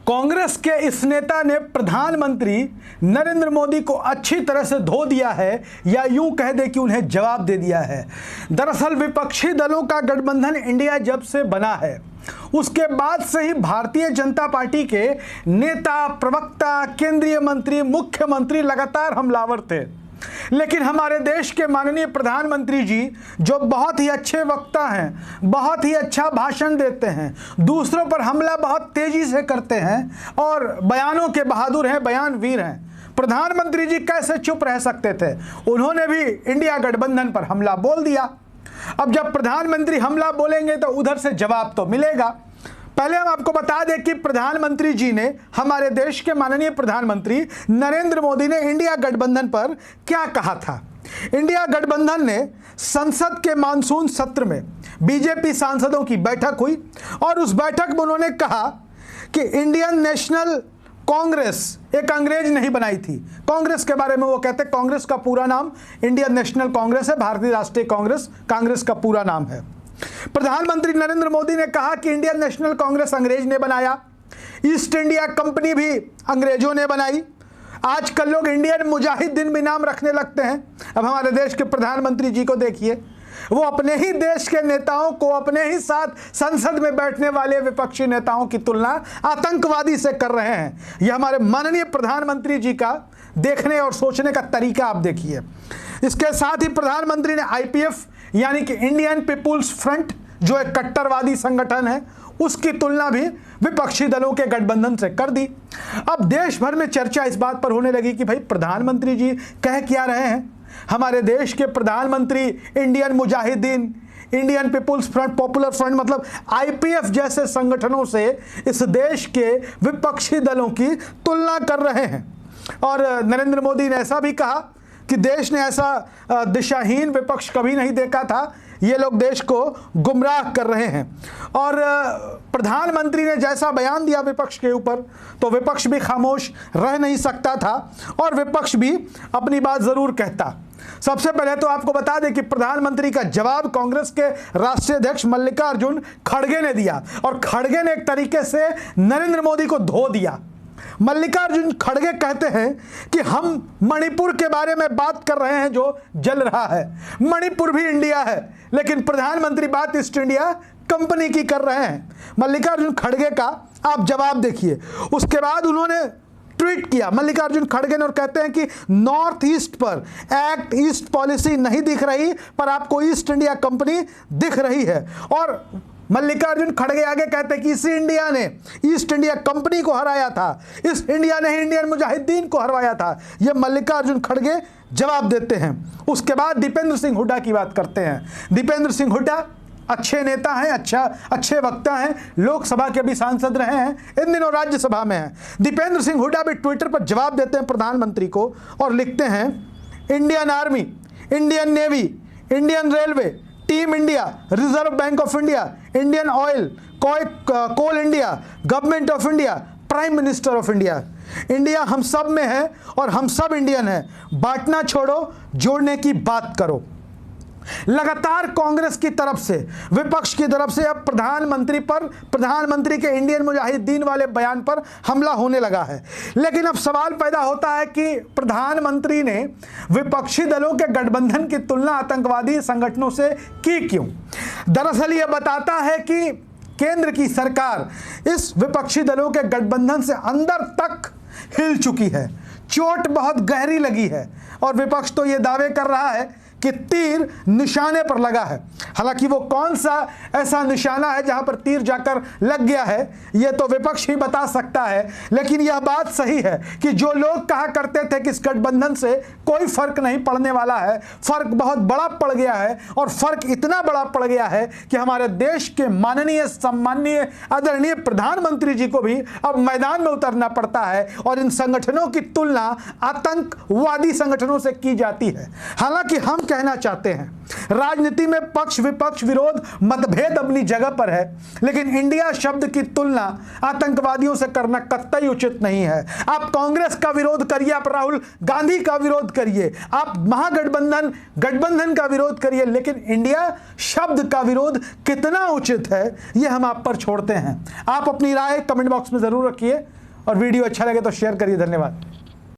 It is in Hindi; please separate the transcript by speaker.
Speaker 1: कांग्रेस के इस नेता ने प्रधानमंत्री नरेंद्र मोदी को अच्छी तरह से धो दिया है, या यूं कह दे कि उन्हें जवाब दे दिया है। दरअसल विपक्षी दलों का गठबंधन इंडिया जब से बना है उसके बाद से ही भारतीय जनता पार्टी के नेता, प्रवक्ता, केंद्रीय मंत्री, मुख्यमंत्री लगातार हमलावर थे। लेकिन हमारे देश के माननीय प्रधानमंत्री जी, जो बहुत ही अच्छे वक्ता हैं, बहुत ही अच्छा भाषण देते हैं, दूसरों पर हमला बहुत तेजी से करते हैं और बयानों के बहादुर हैं, बयान वीर हैं, प्रधानमंत्री जी कैसे चुप रह सकते थे? उन्होंने भी इंडिया गठबंधन पर हमला बोल दिया। अब जब प्रधानमंत्री हमला बोलेंगे तो उधर से जवाब तो मिलेगा। पहले हम आपको बता दें कि प्रधानमंत्री जी ने, हमारे देश के माननीय प्रधानमंत्री नरेंद्र मोदी ने इंडिया गठबंधन पर क्या कहा था। इंडिया गठबंधन ने संसद के मानसून सत्र में बीजेपी सांसदों की बैठक हुई और उस बैठक में उन्होंने कहा कि इंडियन नेशनल कांग्रेस एक अंग्रेज नहीं बनाई थी। कांग्रेस के बारे में वो कहते हैं, कांग्रेस का पूरा नाम इंडियन नेशनल कांग्रेस है, भारतीय राष्ट्रीय कांग्रेस कांग्रेस का पूरा नाम है। प्रधानमंत्री नरेंद्र मोदी ने कहा कि इंडियन नेशनल कांग्रेस अंग्रेज ने बनाया, ईस्ट इंडिया कंपनी भी अंग्रेजों ने बनाई। आजकल लोग इंडियन मुजाहिदीन भी नाम रखने लगते हैं। अब हमारे देश के प्रधानमंत्री जी को देखिए, वो अपने ही देश के नेताओं को, अपने ही साथ संसद में बैठने वाले विपक्षी नेताओं की तुलना आतंकवादी से कर रहे हैं। यह हमारे माननीय प्रधानमंत्री जी का देखने और सोचने का तरीका आप देखिए। इसके साथ ही प्रधानमंत्री ने आईपीएफ यानी कि इंडियन पीपुल्स फ्रंट, जो एक कट्टरवादी संगठन है, उसकी तुलना भी विपक्षी दलों के गठबंधन से कर दी। अब देश भर में चर्चा इस बात पर होने लगी कि भाई प्रधानमंत्री जी कह क्या रहे हैं। हमारे देश के प्रधानमंत्री Indian Mujahideen, Indian people's front, popular front मतलब आईपीएफ जैसे संगठनों से इस देश के विपक्षी दलों की तुलना कर रहे हैं। और नरेंद्र मोदी ने ऐसा भी कहा कि देश ने ऐसा दिशाहीन विपक्ष कभी नहीं देखा था, ये लोग देश को गुमराह कर रहे हैं। और प्रधानमंत्री ने जैसा बयान दिया विपक्ष के ऊपर, तो विपक्ष भी खामोश रह नहीं सकता था और विपक्ष भी अपनी बात जरूर कहता। सबसे पहले तो आपको बता दें कि प्रधानमंत्री का जवाब कांग्रेस के राष्ट्रीय अध्यक्ष मल्लिकार्जुन खड़गे ने दिया और खड़गे ने एक तरीके से नरेंद्र मोदी को धो दिया। मल्लिकार्जुन खड़गे कहते हैं कि हम मणिपुर के बारे में बात कर रहे हैं जो जल रहा है। मणिपुर भी इंडिया है, लेकिन प्रधानमंत्री बात ईस्ट इंडिया कंपनी की कर रहे हैं। मल्लिकार्जुन खड़गे का आप जवाब देखिए। उसके बाद उन्होंने ट्वीट किया मल्लिकार्जुन खड़गे ने और कहते हैं कि नॉर्थ ईस्ट पर एक्ट ईस्ट पॉलिसी नहीं दिख रही, पर आपको ईस्ट इंडिया कंपनी दिख रही है। और मल्लिकार्जुन खड़गे आगे कहते हैं कि इसी इंडिया ने ईस्ट इंडिया कंपनी को हराया था, इस इंडिया ने ही इंडियन मुजाहिदीन को हरवाया था। ये मल्लिकार्जुन खड़गे जवाब देते हैं। उसके बाद दीपेंद्र सिंह हुड्डा की बात करते हैं। दीपेंद्र सिंह हुड्डा अच्छे नेता हैं, अच्छे वक्ता हैं, लोकसभा के भी सांसद रहे हैं, इन दिनों राज्यसभा में हैं। दीपेंद्र सिंह हुड्डा भी ट्विटर पर जवाब देते हैं प्रधानमंत्री को और लिखते हैं, Indian army, Indian navy, Indian railway, team India, reserve bank of India, Indian oil, coal India, government of India, prime minister of India. India हम सब में है और हम सब इंडियन है। बांटना छोड़ो, जोड़ने की बात करो। लगातार कांग्रेस की तरफ से, विपक्ष की तरफ से अब प्रधानमंत्री के इंडियन मुजाहिदीन वाले बयान पर हमला होने लगा है। लेकिन अब सवाल पैदा होता है कि प्रधानमंत्री ने विपक्षी दलों के गठबंधन की तुलना आतंकवादी संगठनों से की क्यों? दरअसल यह बताता है कि केंद्र की सरकार इस विपक्षी दलों के गठबंधन से अंदर तक हिल चुकी है। चोट बहुत गहरी लगी है और विपक्ष तो यह दावे कर रहा है कि तीर निशाने पर लगा है। हालांकि वो कौन सा ऐसा निशाना है जहां पर तीर जाकर लग गया है, ये तो विपक्ष ही बता सकता है। लेकिन यह बात सही है कि जो लोग कहा करते थे कि इस गठबंधन से कोई फर्क नहीं पड़ने वाला है, फर्क बहुत बड़ा पड़ गया है। और फर्क इतना बड़ा पड़ गया है कि हमारे देश के माननीय, सम्माननीय, आदरणीय प्रधानमंत्री जी को भी अब मैदान में उतरना पड़ता है और इन संगठनों की तुलना आतंकवादी संगठनों से की जाती है। हालांकि हम कहना चाहते हैं। राजनीति में पक्ष विपक्ष विरोध मतभेद अपनी जगह पर है, लेकिन इंडिया शब्द की तुलना आतंकवादियों से करना कतई उचित नहीं है। आप कांग्रेस का विरोध करिए, आप राहुल गांधी का विरोध करिए, आप गठबंधन का विरोध करिए, लेकिन इंडिया शब्द का विरोध कितना उचित है यह हम आप पर छोड़ते हैं। आप अपनी राय कमेंट बॉक्स में जरूर रखिए और वीडियो अच्छा लगे तो शेयर करिए। धन्यवाद।